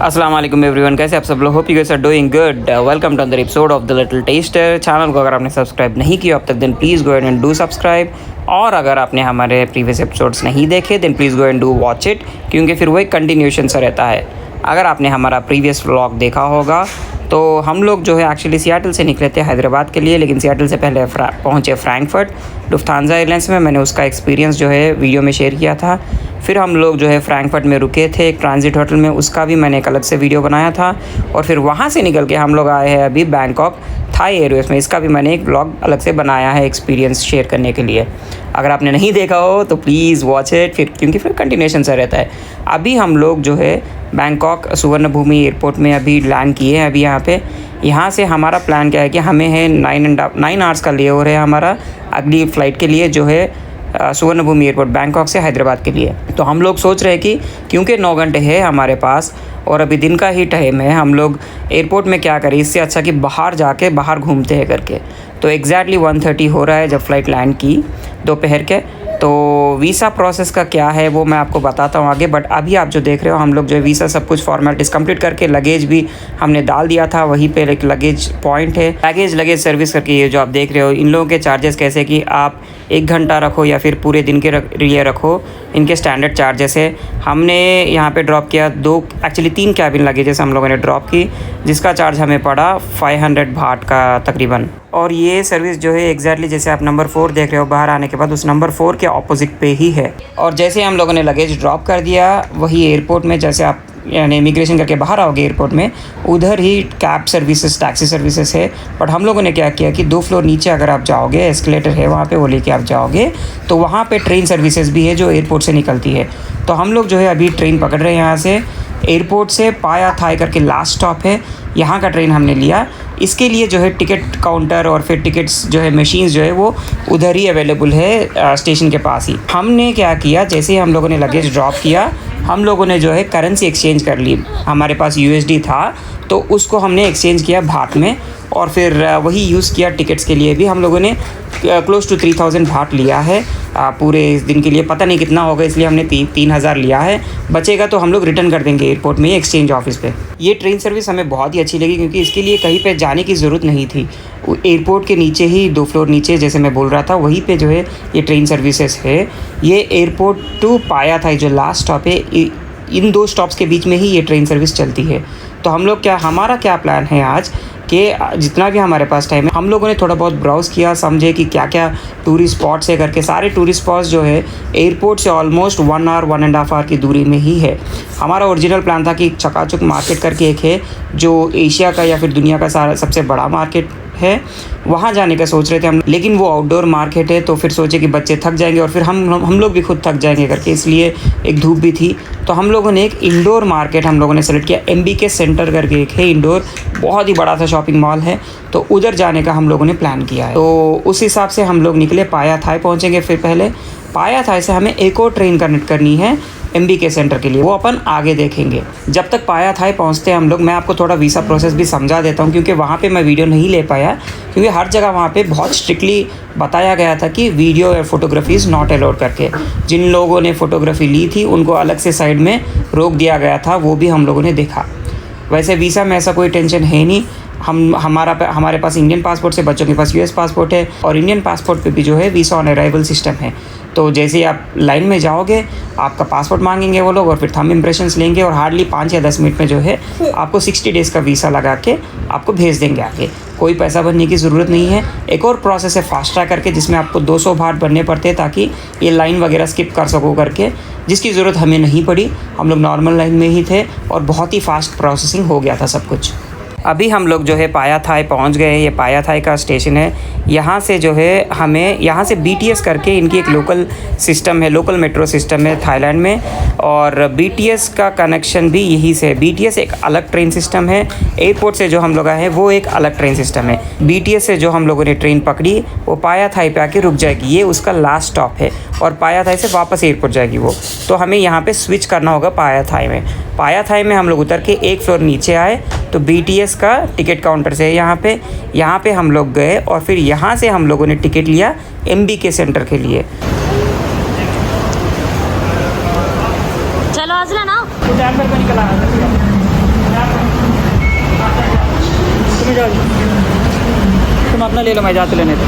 अस्सलाम वालेकुम एवरीवन, कैसे आप सब लोग? Hope you guys are doing good. Welcome to another episode of the little tester. Channel को अगर आपने सब्सक्राइब नहीं किया अब तक then please go and do subscribe, और अगर आपने हमारे प्रीवियस एपिसोड्स नहीं देखे then please go and do watch it, क्योंकि फिर वो एक कंटिन्यूशन सा रहता है। अगर आपने हमारा प्रीवियस व्लॉग देखा होगा तो हम लोग जो है एक्चुअली सियाटल से निकले थे हैदराबाद के लिए, लेकिन सियाटल से पहले पहुँचे फ्रैंकफर्ट लुफ्थांसा एयरलाइंस में। मैंने उसका एक्सपीरियंस जो है वीडियो में शेयर किया था। फिर हम लोग जो है फ्रैंकफर्ट में रुके थे एक ट्रांजिट होटल में, उसका भी मैंने एक अलग से वीडियो बनाया था। और फिर वहाँ से निकल के हम लोग आए हैं अभी बैंकॉक थाई एयरवेज़ में। इसका भी मैंने एक ब्लॉग अलग से बनाया है एक्सपीरियंस शेयर करने के लिए। अगर आपने नहीं देखा हो तो प्लीज़ वॉच इट, फिर क्योंकि फिर कंटिन्यूशन सा रहता है। अभी हम लोग जो है बैंकॉक सुवर्ण भूमि एयरपोर्ट में अभी लैंड किए हैं। अभी यहाँ से हमारा प्लान क्या है कि हमें है 9 आवर्स का लेओवर है हमारा अगली फ़्लाइट के लिए, जो है सुवर्ण भूमि एयरपोर्ट बैंकॉक से हैदराबाद के लिए। तो हम लोग सोच रहे हैं कि क्योंकि 9 घंटे है हमारे पास और अभी दिन का ही टाइम है, हम लोग एयरपोर्ट में क्या करें, इससे अच्छा कि बाहर घूमते हैं करके। तो एग्जैक्टली 1:30 हो रहा है जब फ़्लाइट लैंड की दोपहर के। तो वीज़ा प्रोसेस का क्या है वो मैं आपको बताता हूँ आगे, बट अभी आप जो देख रहे हो हम लोग जो है वीज़ा सब कुछ फॉर्मेलिटीज़ कंप्लीट करके लगेज भी हमने डाल दिया था। वहीं पे एक लगेज पॉइंट है, लगेज सर्विस करके ये जो आप देख रहे हो। इन लोगों के चार्जेस कैसे कि आप 1 घंटा रखो या फिर पूरे दिन के लिए रखो, इनके स्टैंडर्ड चार्जेस है। हमने यहाँ पे ड्रॉप किया 3 कैबिन लगेजेस हम लोगों ने ड्रॉप की, जिसका चार्ज हमें पड़ा 500 बाट का तकरीबन। और ये सर्विस जो है एग्जैक्टली जैसे आप नंबर 4 देख रहे हो, बाहर आने के बाद उस नंबर 4 के ऑपोजिट पे ही है। और जैसे हम लोगों ने लगेज ड्रॉप कर दिया वही एयरपोर्ट में, जैसे आप यानी इमिग्रेशन करके बाहर आओगे एयरपोर्ट में, उधर ही कैब सर्विसेज टैक्सी सर्विसेज है। बट हम लोगों ने क्या किया कि 2 फ्लोर नीचे अगर आप जाओगे, एस्केलेटर है वहाँ पे, वो लेके आप जाओगे तो वहाँ पे ट्रेन सर्विसेज भी है जो एयरपोर्ट से निकलती है। तो हम लोग जो है अभी ट्रेन पकड़ रहे हैं यहाँ से एयरपोर्ट से। पाया थाई करके लास्ट स्टॉप है, यहाँ का ट्रेन हमने लिया। इसके लिए जो है टिकट काउंटर और फिर टिकट्स जो है मशीन्स जो है वो उधर ही अवेलेबल है स्टेशन के पास ही। हमने क्या किया, जैसे ही हम लोगों ने लगेज ड्रॉप किया हम लोगों ने जो है करेंसी एक्सचेंज कर ली। हमारे पास USD था तो उसको हमने एक्सचेंज किया भाट में, और फिर वही यूज़ किया टिकट्स के लिए भी। हम लोगों ने क्लोज टू 3000 भाट लिया है पूरे इस दिन के लिए। पता नहीं कितना होगा इसलिए हमने 3000 लिया है। बचेगा तो हम लोग रिटर्न कर देंगे एयरपोर्ट में एक्सचेंज ऑफिस पे। ये ट्रेन सर्विस हमें बहुत ही अच्छी लगी क्योंकि इसके लिए कहीं पे जाने की ज़रूरत नहीं थी। एयरपोर्ट के नीचे ही 2 फ्लोर नीचे जैसे मैं बोल रहा था वहीं पे जो है ये ट्रेन सर्विसेज है। ये एयरपोर्ट टू पाया था जो लास्ट स्टॉप है, इन 2 स्टॉप्स के बीच में ही ये ट्रेन सर्विस चलती है। तो हमारा क्या प्लान है आज कि जितना भी हमारे पास टाइम है हम लोगों ने थोड़ा बहुत ब्राउज़ किया, समझे कि क्या क्या टूरिस्ट स्पॉट्स है करके। सारे टूरिस्ट स्पॉट्स जो है एयरपोर्ट से ऑलमोस्ट 1 आवर 1.5 आवर की दूरी में ही है। हमारा ओरिजिनल प्लान था कि चकाचुक मार्केट करके एक है जो एशिया का या फिर दुनिया का सबसे बड़ा मार्केट है, वहाँ जाने का सोच रहे थे हम, लेकिन वो आउटडोर मार्केट है तो फिर सोचे कि बच्चे थक जाएंगे और फिर हम लोग भी खुद थक जाएंगे करके, इसलिए एक धूप भी थी। तो हम लोगों ने एक इंडोर मार्केट हम लोगों ने सेलेक्ट किया। MBK सेंटर करके एक है इंडोर, बहुत ही बड़ा सा शॉपिंग मॉल है, तो उधर जाने का हम लोगों ने प्लान किया है। तो उस हिसाब से हम लोग निकले, पाया थाई पहुँचेंगे। फिर पहले पाया थाई से हमें एक और ट्रेन कनेक्ट करनी है MBK सेंटर के लिए, वो अपन आगे देखेंगे। जब तक पाया थाई पहुंचते हैं हम लोग, मैं आपको थोड़ा वीज़ा प्रोसेस भी समझा देता हूं क्योंकि वहाँ पे मैं वीडियो नहीं ले पाया, क्योंकि हर जगह वहाँ पे बहुत स्ट्रिक्टली बताया गया था कि वीडियो या फोटोग्राफी इज़ नॉट अलाउड करके। जिन लोगों ने फ़ोटोग्राफी ली थी उनको अलग से साइड में रोक दिया गया था, वो भी हम लोगों ने देखा। वैसे वीज़ा में ऐसा कोई टेंशन है नहीं। हमारे पास इंडियन पासपोर्ट से, बच्चों के पास US पासपोर्ट है, और इंडियन पासपोर्ट पे भी जो है वीज़ा ऑन अराइवल सिस्टम है। तो जैसे ही आप लाइन में जाओगे आपका पासपोर्ट मांगेंगे वो लोग, और फिर थंब इम्प्रेशंस लेंगे, और हार्डली 5 या 10 मिनट में जो है आपको 60 डेज़ का वीज़ा लगा के आपको भेज देंगे आगे। कोई पैसा भरने की ज़रूरत नहीं है। एक और प्रोसेस है फास्ट ट्रैक करके, जिसमें आपको 200 बाट भरने पड़ते हैं ताकि ये लाइन वगैरह स्किप कर सको करके, जिसकी ज़रूरत हमें नहीं पड़ी। हम लोग नॉर्मल लाइन में ही थे और बहुत ही फास्ट प्रोसेसिंग हो गया था सब कुछ। अभी हम लोग जो है पाया थाई पहुंच गए। ये पाया थाई का स्टेशन है। यहाँ से जो है हमें यहाँ से BTS करके इनकी एक लोकल सिस्टम है, लोकल मेट्रो सिस्टम है थाईलैंड में, और BTS का कनेक्शन भी यहीं से। BTS एक अलग ट्रेन सिस्टम है, एयरपोर्ट से जो हम लोग आए हैं वो एक अलग ट्रेन सिस्टम है। BTS से जो हम लोगों ने ट्रेन पकड़ी वो पाया थाई पे आके रुक जाएगी, ये उसका लास्ट स्टॉप है, और पाया थाई से वापस एयरपोर्ट जाएगी वो। तो हमें यहाँ पे स्विच करना होगा पाया थाई में। पाया थाई में हम लोग उतर के 1 फ्लोर नीचे आए तो BTS का टिकट काउंटर से यहाँ पे हम लोग गए, और फिर यहाँ से हम लोगों ने टिकट लिया MBK सेंटर के लिए। चलो आज ना जानवर को निकला अपना ले लो, मैं जाते लेने दो।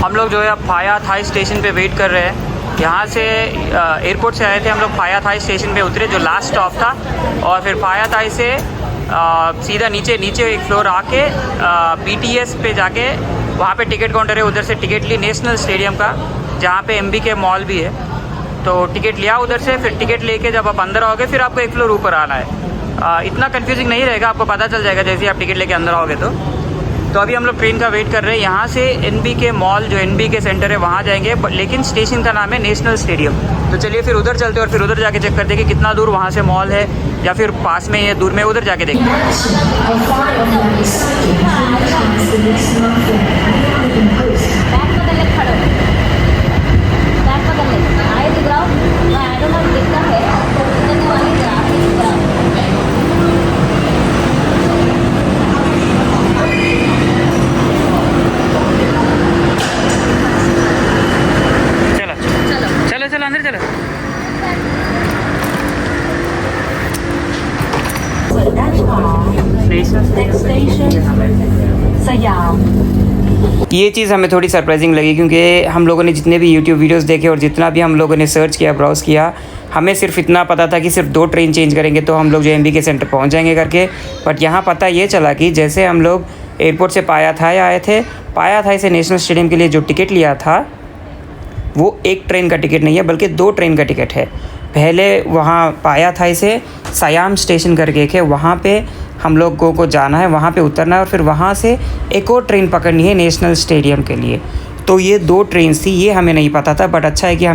हम लोग जो है अब फाया थाई स्टेशन पे वेट कर रहे हैं। यहाँ से एयरपोर्ट से आए थे हम लोग, फाया थाई स्टेशन पे उतरे जो लास्ट स्टॉप था, और फिर फाया थाई से सीधा नीचे एक फ्लोर आके BTS पे जाके वहाँ पे टिकट काउंटर है, उधर से टिकट ली नेशनल स्टेडियम का, जहाँ पे MBK मॉल भी है। तो टिकट लिया उधर से, फिर टिकट लेके जब आप अंदर आओगे फिर आपको एक फ्लोर ऊपर आना है। इतना कंफ्यूजिंग नहीं रहेगा, आपको पता चल जाएगा जैसे ही आप टिकट लेके अंदर आओगे। तो अभी हम लोग ट्रेन का वेट कर रहे हैं। यहाँ से MBK मॉल जो MBK सेंटर है वहाँ जाएंगे, लेकिन स्टेशन का नाम है नेशनल स्टेडियम। तो चलिए फिर उधर चलते हैं और फिर उधर जाके चेक करते हैं कि कितना दूर वहाँ से मॉल है, या फिर पास में या दूर में, उधर जाके देखते हैं। चलो अंदर चलो। ये चीज़ हमें थोड़ी सरप्राइजिंग लगी, क्योंकि हम लोगों ने जितने भी यूट्यूब वीडियोस देखे और जितना भी हम लोगों ने सर्च किया, ब्राउज़ किया, हमें सिर्फ इतना पता था कि सिर्फ 2 ट्रेन चेंज करेंगे तो हम लोग जो MBK सेंटर पहुंच जाएंगे करके। बट यहाँ पता ये चला कि जैसे हम लोग एयरपोर्ट से पाया थाई आए थे, पाया थाई से नेशनल स्टेडियम के लिए जो टिकट लिया था वो एक ट्रेन का टिकट नहीं है बल्कि 2 ट्रेन का टिकट है। पहले वहाँ पाया थाई से सयाम स्टेशन करके है, वहाँ पे हम लोगों को जाना है, वहाँ पे उतरना है और फिर वहाँ से एक और ट्रेन पकड़नी है नेशनल स्टेडियम के लिए। तो ये 2 ट्रेन थी, ये हमें नहीं पता था। बट अच्छा है कि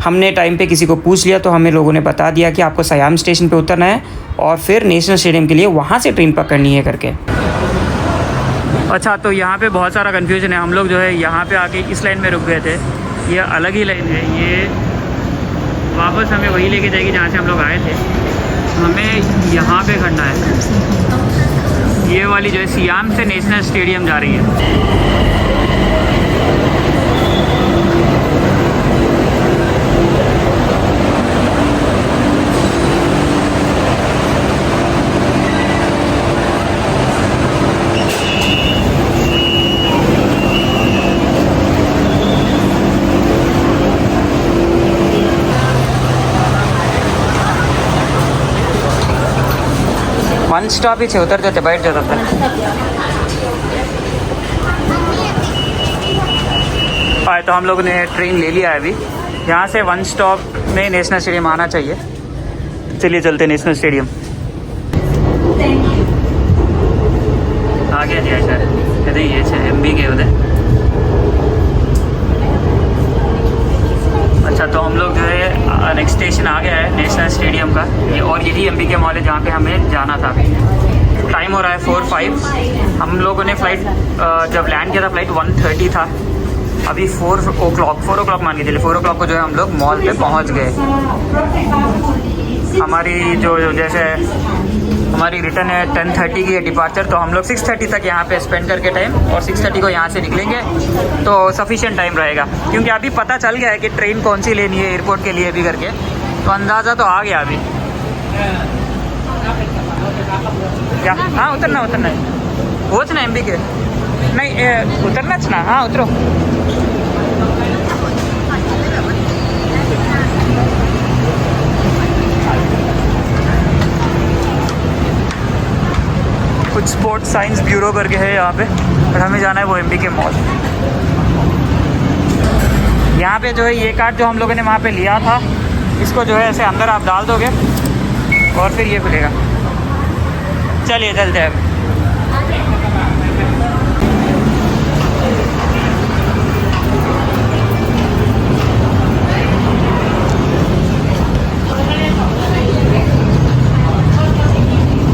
हमने टाइम पे किसी को पूछ लिया तो हमें लोगों ने बता दिया कि आपको सयाम स्टेशन पे उतरना है और फिर नेशनल स्टेडियम के लिए वहाँ से ट्रेन पकड़नी है करके। अच्छा, तो यहाँ पे बहुत सारा कन्फ्यूजन है। हम लोग जो है यहाँ पे आके इस लाइन में रुक गए थे, ये अलग ही लाइन है, ये वापस हमें वही लेके जाएगी जहाँ से हम लोग आए थे। हमें यहाँ पे खड़ना है। ये वाली जो है सियाम से नेशनल स्टेडियम जा रही है। वन स्टॉप ही छे, उतर जाते, बैठ जाता था। आए तो हम लोगों ने ट्रेन ले लिया है अभी। यहाँ से 1 स्टॉप में नेशनल स्टेडियम आना चाहिए। चलिए चलते नेशनल स्टेडियम। आ गया जी सर, कहते ये MBK उधर। अच्छा, तो हम लोग जो है नेक्स्ट स्टेशन आ गया है नेशनल स्टेडियम का, ये और यही MBK मॉल है जहाँ पे हमें जाना था। टाइम हो रहा है 4:05। हम लोगों ने फ़्लाइट जब लैंड किया था फ़्लाइट 1:30 था। अभी 4 o'clock मान के चलिए, 4 o'clock को जो है हम लोग मॉल पे पहुँच गए। हमारी जो जैसे हमारी रिटर्न है 10:30 की है डिपार्चर, तो हम लोग 6:30 तक यहाँ पे स्पेंड करके टाइम, और 6:30 को यहाँ से निकलेंगे तो सफिशिएंट टाइम रहेगा। क्योंकि अभी पता चल गया है कि ट्रेन कौन सी लेनी है एयरपोर्ट के लिए भी करके, तो अंदाज़ा तो आ गया अभी। क्या? हाँ, उतरना है वो ना MBK नहीं उतरना ना। हाँ उतरो। कुछ स्पोर्ट्स साइंस ब्यूरो करके है यहाँ पे, और हमें जाना है वो MBK मॉल। यहाँ पे जो है ये कार्ड जो हम लोगों ने वहाँ पे लिया था, इसको जो है ऐसे अंदर आप डाल दोगे और फिर ये खुलेगा। चलिए चलते हैं।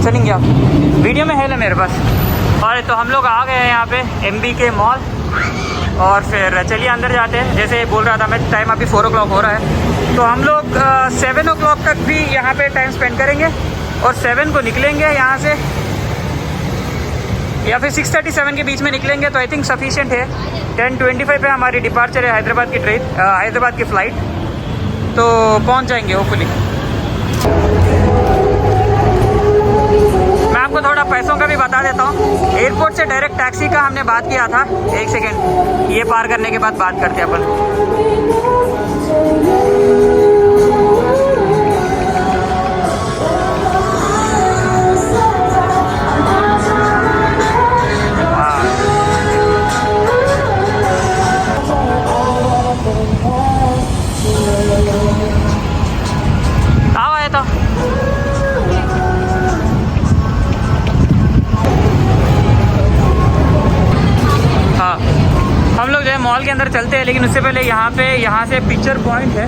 चलेंगे आप, वीडियो में है ना मेरे पास। और तो हम लोग आ गए हैं यहाँ पे MBK मॉल, और फिर चलिए अंदर जाते हैं। जैसे बोल रहा था मैं, टाइम अभी 4 o'clock हो रहा है, तो हम लोग 7 o'clock तक भी यहाँ पे टाइम स्पेंड करेंगे और 7 को निकलेंगे यहाँ से, या फिर 6:37 के बीच में निकलेंगे तो आई थिंक सफिशिएंट है। 10:25 पे हमारी डिपार्चर है हैदराबाद की ट्रेन, हैदराबाद की फ़्लाइट। तो पहुंच जाएंगे होपफुली। मैं आपको थोड़ा पैसों का भी बता देता हूँ। एयरपोर्ट से डायरेक्ट टैक्सी का हमने बात किया था। एक सेकेंड, ये पार करने के बाद बात करते हैं अपन। हम लोग जो है मॉल के अंदर चलते हैं, लेकिन उससे पहले यहाँ से पिक्चर पॉइंट है,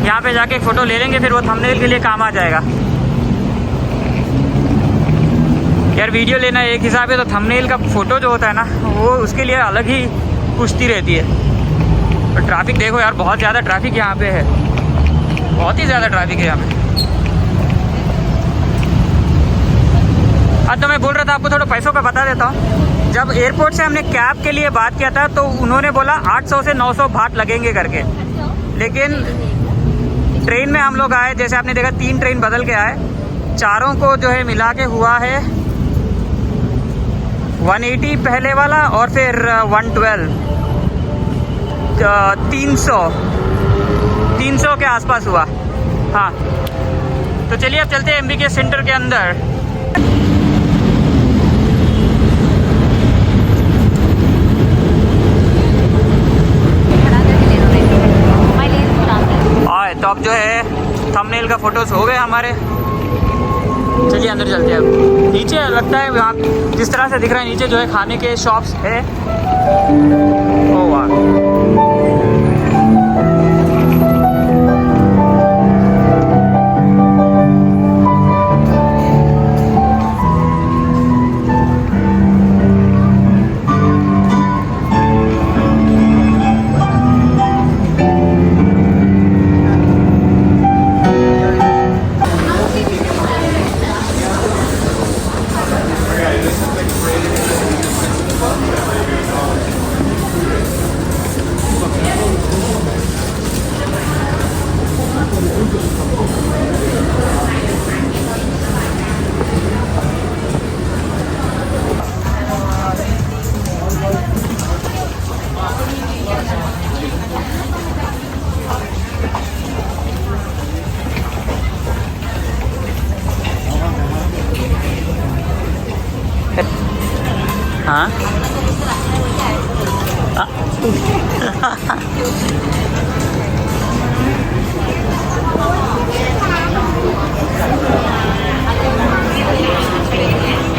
यहाँ पे जाके एक फ़ोटो ले लेंगे, फिर वो थंबनेल के लिए काम आ जाएगा। यार वीडियो लेना एक हिसाब है, तो थंबनेल का फ़ोटो जो होता है ना, वो उसके लिए अलग ही कुश्ती रहती है। तो ट्रैफिक देखो यार, बहुत ज़्यादा ट्रैफिक यहाँ पे है, बहुत ही ज़्यादा ट्रैफिक है यहाँ पे। अब तो मैं बोल रहा था आपको थोड़ा पैसों का बता देता हूँ। जब एयरपोर्ट से हमने कैब के लिए बात किया था तो उन्होंने बोला 800 से 900 बात लगेंगे करके, लेकिन ट्रेन में हम लोग आए, जैसे आपने देखा 3 ट्रेन बदल के आए, चारों को जो है मिला के हुआ है 180 पहले वाला और फिर 112, 300 के आसपास हुआ। हाँ, तो चलिए अब चलते हैं MBK सेंटर के अंदर। तो अब जो है थंबनेल का फोटोज हो गए हमारे। चलिए अंदर चलते हैं। अब नीचे लगता है वहाँ जिस तरह से दिख रहा है, नीचे जो है खाने के शॉप्स है। ओ वाह, हाँ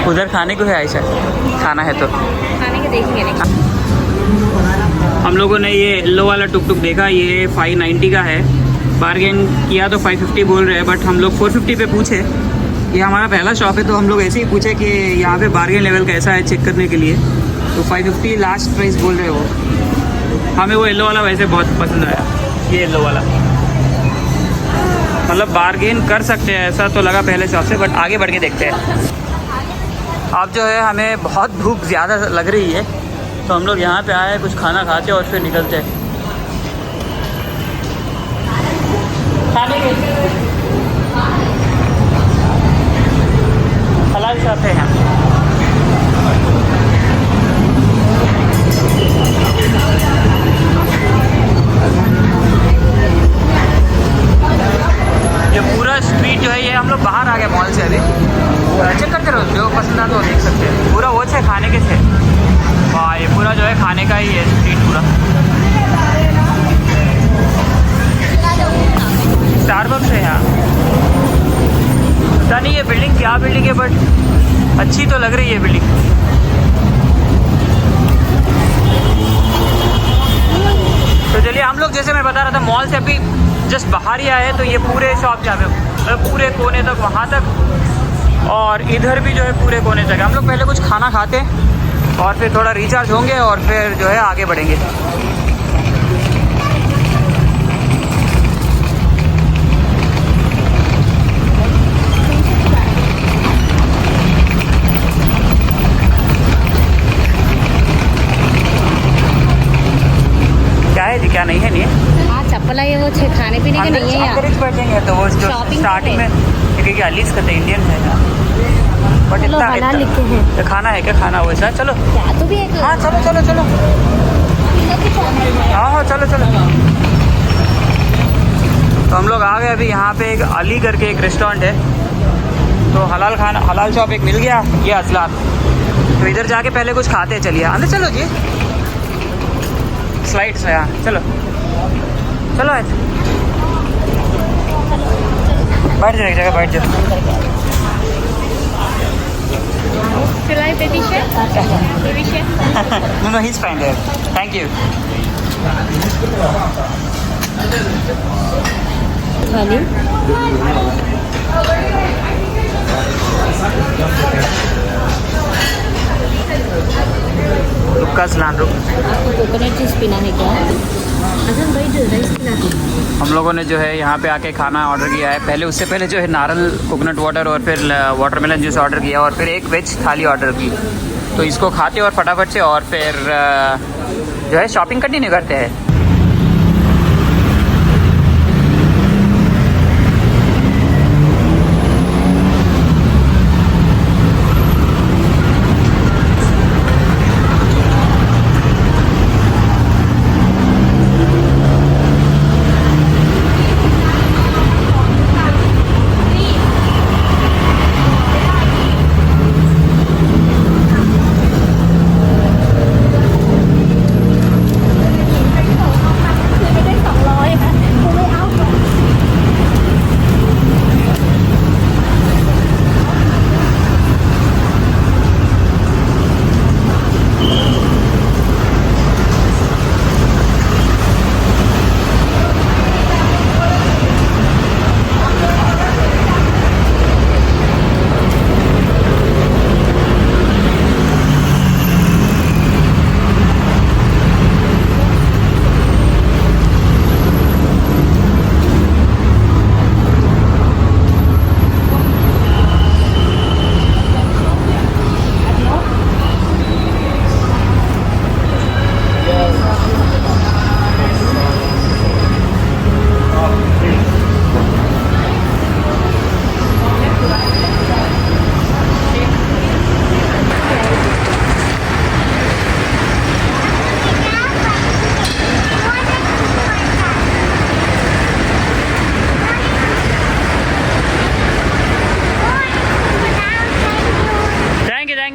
उधर खाने को है आयशा, खाना है तो खाने के देखेंगे नहीं। हम लोगों ने ये येलो वाला टुक टुक देखा, ये 590 का है। बार्गेन किया तो 550 बोल रहे हैं, बट हम लोग 450 पे पूछे। ये हमारा पहला शॉप है तो हम लोग ऐसे ही पूछे कि यहाँ पे बार्गेन लेवल कैसा है चेक करने के लिए, तो 550 लास्ट प्राइस बोल रहे हो। हमें वो येलो वाला वैसे बहुत पसंद आया, ये येलो वाला। मतलब बार्गेन कर सकते हैं ऐसा तो लगा पहले शॉप से, बट आगे बढ़ के देखते हैं। अब जो है हमें बहुत भूख ज़्यादा लग रही है, तो हम लोग यहाँ पे आए, कुछ खाना खाते और फिर निकलते हैं। खाने के हलाल शॉप है यहाँ। ये पूरा स्ट्रीट जो है, ये हम लोग बाहर आ गए मॉल से। अभी चेक करते रहो, जो पसंद आता है वो देख सकते हैं। पूरा वो है खाने के से, वाह ये पूरा जो है खाने का ही है स्ट्रीट पूरा। स्टारबक्स है यहाँ, पता नहीं ये बिल्डिंग क्या बिल्डिंग है, बट अच्छी तो लग रही है बिल्डिंग। तो चलिए हम लोग, जैसे मैं बता रहा था, मॉल से अभी जस्ट बाहर ही आए, तो ये पूरे शॉप जहाँ पे पूरे कोने तक, वहाँ तक, और इधर भी जो है पूरे कोने तक। हम लोग पहले कुछ खाना खाते हैं और फिर थोड़ा रिचार्ज होंगे और फिर जो है आगे बढ़ेंगे। क्या है जी, क्या नहीं है? नहीं है। हाँ, भला ये वो खाने पीने के नहीं है अंदर यहाँ। ही बैठेंगे तो वो जो Shopping स्टार्टिंग के में क्योंकि अलीस का तो इंडियन है ना, बट चलो, इतना हलाल इतना- लिखे हैं। तो खाना है क्या, खाना वैसा चलो। क्या तो भी एक हाँ चलो चलो चलो, हाँ हाँ चलो चलो। तो हम लोग आ गए अभी यहाँ पे एक अली करके एक रेस्टोरेंट है, तो हलाल खाना हलाल शॉप एक मिल गया, ये असलान। तो इधर जाके पहले कुछ खाते हैं, चलिए अंदर चलो जी, स्लाइड्स है यहाँ, चलो चलो बैठ जाओ एक जगह, बैठ जाओ। चलाई baby chef, baby chef. No, no, he's fine there. Thank you. थाली रुक का सलान रुक। आपको कोकोनट जूस पीना है क्या? अजन भाई जो राइस पीना है। हम लोगों ने जो है यहाँ पे आके खाना ऑर्डर किया है, पहले उससे पहले जो है नारल कोकोनट वाटर और फिर वाटरमेलन जूस ऑर्डर किया और फिर एक वेज थाली ऑर्डर की। तो इसको खाते और फटाफट से और फिर जो है शॉपिंग कंटिन्यू करते हैं।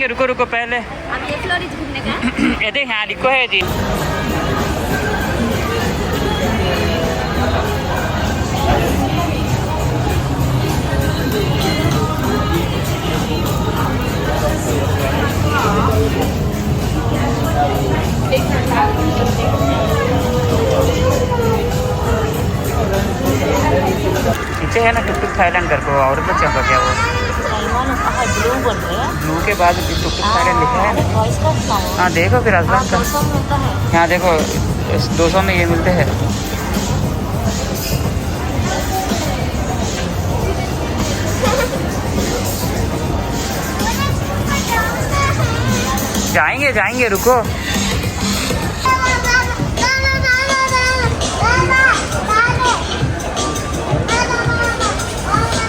रुको रुको पहले आप ये फ्लोरिज घूमने का ये देख यहाँ लिखो है जी। पीछे है ना टुक टुक थाईलैंड कर को और बच्चा का क्या वो ब्लू बोल रहे हैं। ब्लू के बाद टुक टुक थाईलैंड लिखा है ना। वॉइस का फ्लावर हाँ देखो फिर असलान का 200 मिलता है। यहाँ देखो 200 में ये मिलते हैं। जाएंगे जाएंगे रुको।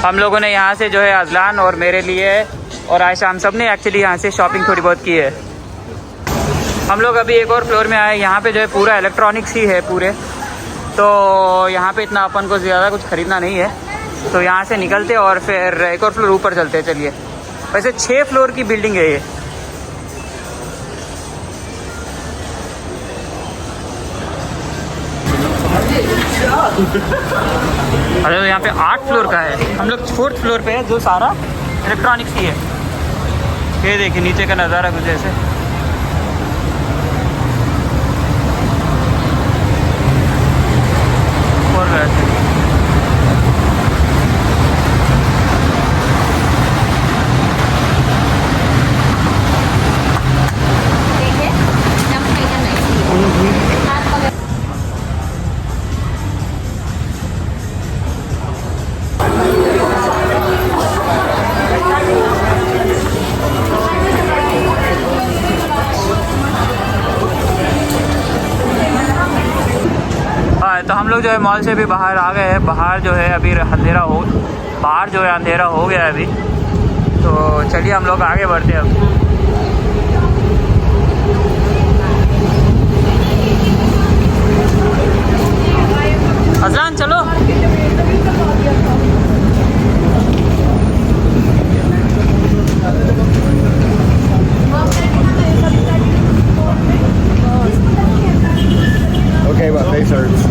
हम लोगों ने यहाँ से जो है अजलान और मेरे लिए और आयशा हम सब ने एक्चुअली यहाँ से शॉपिंग थोड़ी बहुत की है। हम लोग अभी एक और फ्लोर में आए। यहाँ पे जो है पूरा इलेक्ट्रॉनिक्स ही है पूरे, तो यहाँ पे इतना अपन को ज़्यादा कुछ ख़रीदना नहीं है। तो यहाँ से निकलते और फिर एक और फ्लोर ऊपर चलते हैं। चलिए, वैसे 6 फ्लोर की बिल्डिंग है ये। अरे यहाँ पे 8 फ्लोर का है, हम लोग 4th फ्लोर पे है जो सारा इलेक्ट्रॉनिक्स ही है। ये देखिए नीचे का नज़ारा कुछ ऐसे। और वैसे देखिए जंप नहीं करना है। हाथ पकड़ तो हम लोग जो है मॉल से भी बाहर आ गए हैं। बाहर जो है अभी अंधेरा हो गया है अभी। तो चलिए हम लोग आगे बढ़ते हैं अब। अज़लान चलो। Okay, but face hurts.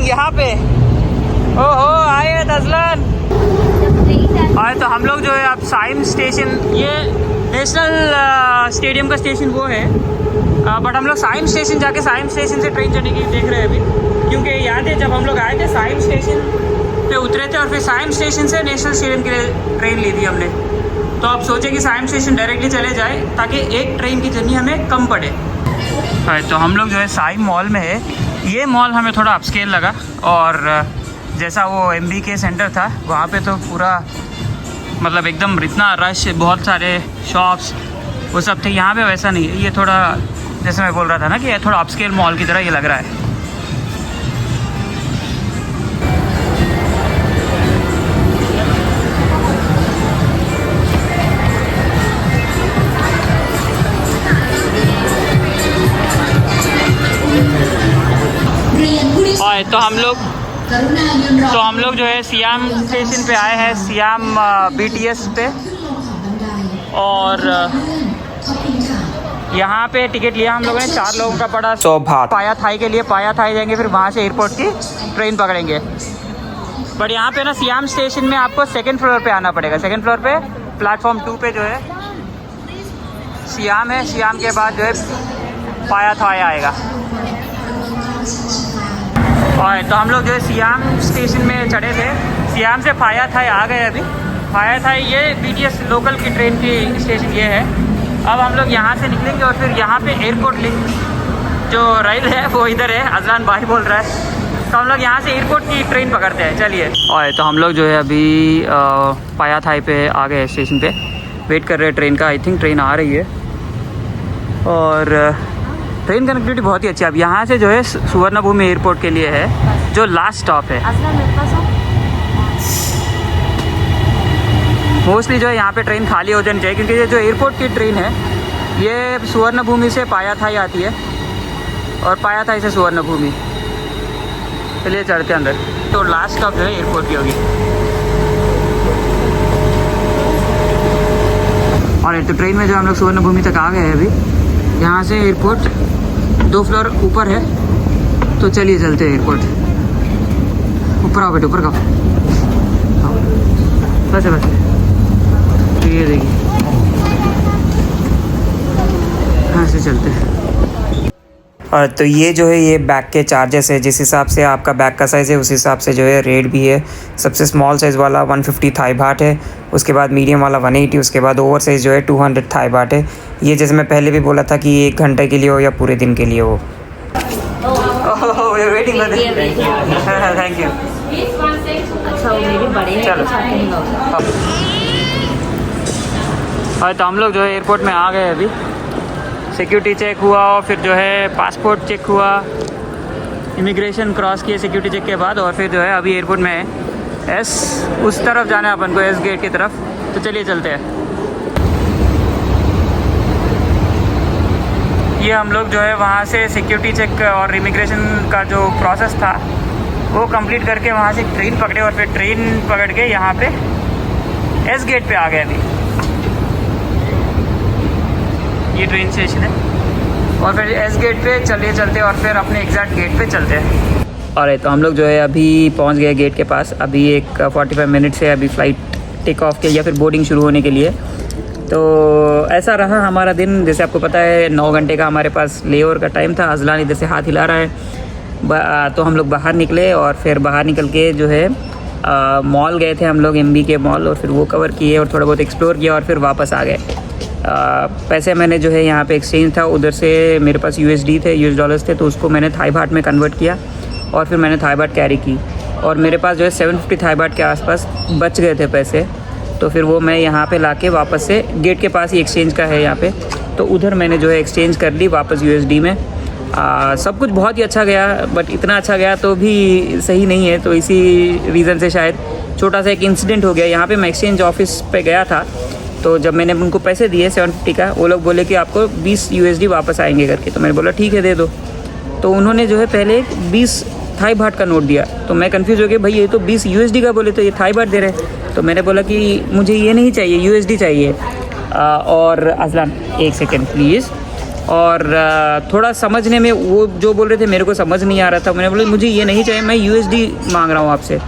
यहाँ पे ओहो आए अज़लान। आए तो हम लोग जो है अब साइम स्टेशन, ये नेशनल स्टेडियम का स्टेशन वो है, बट हम लोग साइम स्टेशन जाके साइम स्टेशन से ट्रेन चढ़ने की देख रहे हैं अभी। क्योंकि याद है जब हम लोग आए थे साइम स्टेशन पे उतरे थे और फिर साइम स्टेशन से नेशनल स्टेडियम के लिए ट्रेन ली थी हमने। तो अब सोचे कि साइम स्टेशन डायरेक्टली चले जाए ताकि एक ट्रेन की जर्नी हमें कम पड़े। तो हम लोग जो है साइम मॉल में है। ये मॉल हमें थोड़ा अपस्केल लगा और जैसा वो MBK सेंटर था वहाँ पे तो पूरा मतलब एकदम इतना रश, बहुत सारे शॉप्स वो सब थे। यहाँ पे वैसा नहीं है, ये थोड़ा जैसे मैं बोल रहा था ना कि ये थोड़ा अपस्केल मॉल की तरह ये लग रहा है। और तो हम लोग जो है सियाम स्टेशन पे आए हैं, सियाम BTS पे। और यहाँ पे टिकट लिया हम लोगों ने, 4 लोगों का पड़ा 100 बात। पाया थाई के लिए पाया थाई जाएंगे, फिर वहाँ से एयरपोर्ट की ट्रेन पकड़ेंगे। बट यहाँ पे ना सियाम स्टेशन में आपको 2nd फ्लोर पे आना पड़ेगा। 2nd फ्लोर पे प्लेटफॉर्म 2 पे जो है सियाम है। सियाम के बाद जो है पाया थाई आएगा। और तो हम लोग जो है सियाम स्टेशन में चढ़े थे, सियाम से पाया थाई आ गए अभी। पाया थाई ये BTS लोकल की ट्रेन की स्टेशन ये है। अब हम लोग यहाँ से निकलेंगे और फिर यहाँ पे एयरपोर्ट लिंक जो रेल है वो इधर है। अज़लान भाई बोल रहा है, तो हम लोग यहाँ से एयरपोर्ट की ट्रेन पकड़ते हैं। चलिए। और तो हम लोग जो है अभी पाया थाई पे आ गए स्टेशन पे, वेट कर रहे हैं ट्रेन का। आई थिंक ट्रेन आ रही है और ट्रेन कनेक्टिविटी बहुत ही अच्छी है। अब यहाँ से जो है सुवर्णभूमि एयरपोर्ट के लिए है जो लास्ट स्टॉप है। मोस्टली जो है यहाँ पे ट्रेन खाली हो जानी चाहिए क्योंकि ये जो एयरपोर्ट की ट्रेन है ये सुवर्णभूमि से पाया थाई आती है और पाया थाई से सुवर्णभूमि। चलिए चढ़ते अंदर। तो लास्ट स्टॉप जो है एयरपोर्ट की होगी। और तो ट्रेन में जो हम लोग सुवर्णभूमि तक आ गए हैं अभी। यहाँ से एयरपोर्ट 2 फ्लोर ऊपर है, तो चलिए चलते हैं एयरपोर्ट। ऊपर आओ बेटे, ऊपर का बस है बस। ये देखिए यहाँ से चलते हैं। और तो ये जो है ये बैग के चार्जेस है। जिस हिसाब से आपका बैग का साइज़ है उस हिसाब से जो है रेट भी है। सबसे स्मॉल साइज़ वाला 150 थाई बाट है, उसके बाद मीडियम वाला 180, उसके बाद ओवर साइज़ जो है 200 थाई बाट है। ये जैसे मैं पहले भी बोला था कि 1 घंटे के लिए हो या पूरे दिन के लिए हो। Waiting thank you. अच्छा वो मेरे बड़े हैं तो चाहते नहीं होगा। और तो हम लोग जो है एयरपोर्ट में आ गए अभी। सिक्योरिटी चेक हुआ और फिर जो है पासपोर्ट चेक हुआ, इमिग्रेशन क्रॉस किए सिक्योरिटी चेक के बाद, और फिर जो है अभी एयरपोर्ट में है उस तरफ जाना है अपन को, S गेट की तरफ। तो चलिए चलते हैं। ये हम लोग जो है वहाँ से सिक्योरिटी चेक और इमिग्रेशन का जो प्रोसेस था वो कंप्लीट करके वहाँ से ट्रेन पकड़े और फिर ट्रेन पकड़ के यहाँ पे एस गेट पे आ गए अभी। ये ट्रेन स्टेशन है और फिर एस गेट पे चलते और फिर अपने एग्जैक्ट गेट पे चलते हैं। और तो हम लोग जो है अभी पहुंच गए गेट के पास। अभी एक 45 मिनट से अभी फ़्लाइट टेक ऑफ के या फिर बोर्डिंग शुरू होने के लिए। तो ऐसा रहा हमारा दिन। जैसे आपको पता है 9 घंटे का हमारे पास लेओवर का टाइम था। अजलान इधर से हाथ हिला रहा है। तो हम लोग बाहर निकले और फिर बाहर निकल के जो है मॉल गए थे हम लोग, MB के मॉल, और फिर वो कवर किए और थोड़ा बहुत एक्सप्लोर किया और फिर वापस आ गए। पैसे मैंने जो है यहाँ पे एक्सचेंज था, उधर से मेरे पास USD थे, US डॉलर्स थे, तो उसको मैंने थाई बाट में कन्वर्ट किया और फिर मैंने थाई बाट कैरी की और मेरे पास जो है 750 थाई बाट के आसपास बच गए थे पैसे। तो फिर वो मैं यहाँ पे लाके वापस से गेट के पास ही एक्सचेंज का है यहाँ पे, तो उधर मैंने जो है एक्सचेंज कर ली वापस USD में। सब कुछ बहुत ही अच्छा गया, बट इतना अच्छा गया तो भी सही नहीं है। तो इसी रीज़न से शायद छोटा सा एक इंसिडेंट हो गया। यहाँ पे मैं एक्सचेंज ऑफिस पे गया था, तो जब मैंने उनको पैसे दिए 750 का, वो लोग बोले कि आपको 20 USD वापस आएंगे करके। तो मैंने बोला ठीक है दे दो। तो उन्होंने जो है पहले 20 थाई बाट का नोट दिया। तो मैं कंफ्यूज हो गया, भाई ये तो 20 USD का बोले, तो ये थाई बाट दे रहे हैं। तो मैंने बोला कि मुझे ये नहीं चाहिए, USD चाहिए। और अजलान एक सेकेंड प्लीज़। और थोड़ा समझने में वो जो बोल रहे थे मेरे को समझ नहीं आ रहा था। मैंने बोला मुझे ये नहीं चाहिए, मैं USD मांग रहा हूँ आपसे।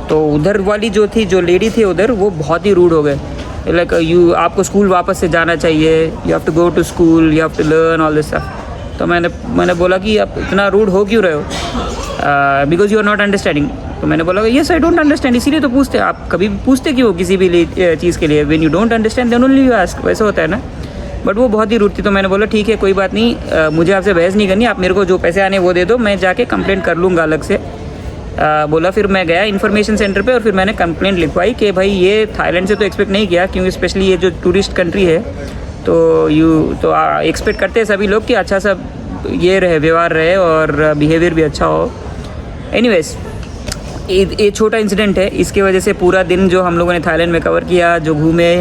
तो उधर वाली जो थी, जो लेडी थी उधर, वो बहुत ही रूड हो गए। लाइक आपको स्कूल वापस से जाना चाहिए, you have to go to school, you have to learn all this stuff. तो मैंने बोला कि आप इतना रूड हो क्यों रहे हो, because you are not understanding. तो मैंने बोला येस आई डोंट अंडरस्टैंड, इसीलिए तो पूछते। आप कभी पूछते क्यों किसी भी चीज़ के लिए? When you don't understand then only you ask, वैसा होता है ना। बट वो बहुत ही रूड थी। तो मैंने बोला ठीक है कोई बात नहीं, मुझे आपसे बहस नहीं करनी, आप मेरे को जो पैसे आने वो दे दो, मैं जाके कंप्लेंट कर लूँगा अलग से। बोला। फिर मैं गया इन्फॉर्मेशन सेंटर पे और फिर मैंने कंप्लेंट लिखवाई कि भाई ये थाईलैंड से तो एक्सपेक्ट नहीं किया, क्योंकि स्पेशली ये जो टूरिस्ट कंट्री है, तो एक्सपेक्ट करते हैं सभी लोग कि अच्छा सा ये रहे, व्यवहार रहे और बिहेवियर भी अच्छा हो। एनीवेज ये छोटा इंसिडेंट है, इसके वजह से पूरा दिन जो हम लोगों ने थाईलैंड में कवर किया, जो घूमे,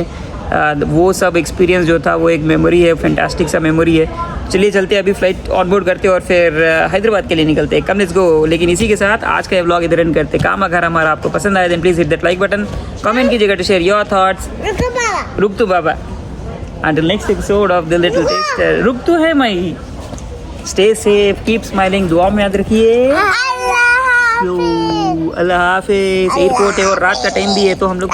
वो सब एक्सपीरियंस जो था वो एक मेमोरी है, फैंटास्टिक सा मेमोरी है। चलिए चलते अभी फ्लाइट ऑनबोर्ड करते और फिर हैदराबाद के लिए निकलते हैं। Come let's go. लेकिन इसी के साथ आज का व्लॉग इधर एंड करते। काम अगर हमारा आपको पसंद आया then please hit that like button, comment कीजिएगा टू शेयर योर थॉट्स। रुक तो बाबा, until next episode of the little taster. रुक तो है मई। स्टे सेफ, कीप स्माइलिंग, दुआ में याद रखिए। अल्लाह हाफिज। एयरपोर्ट है और रात का टाइम भी है, तो हम लोग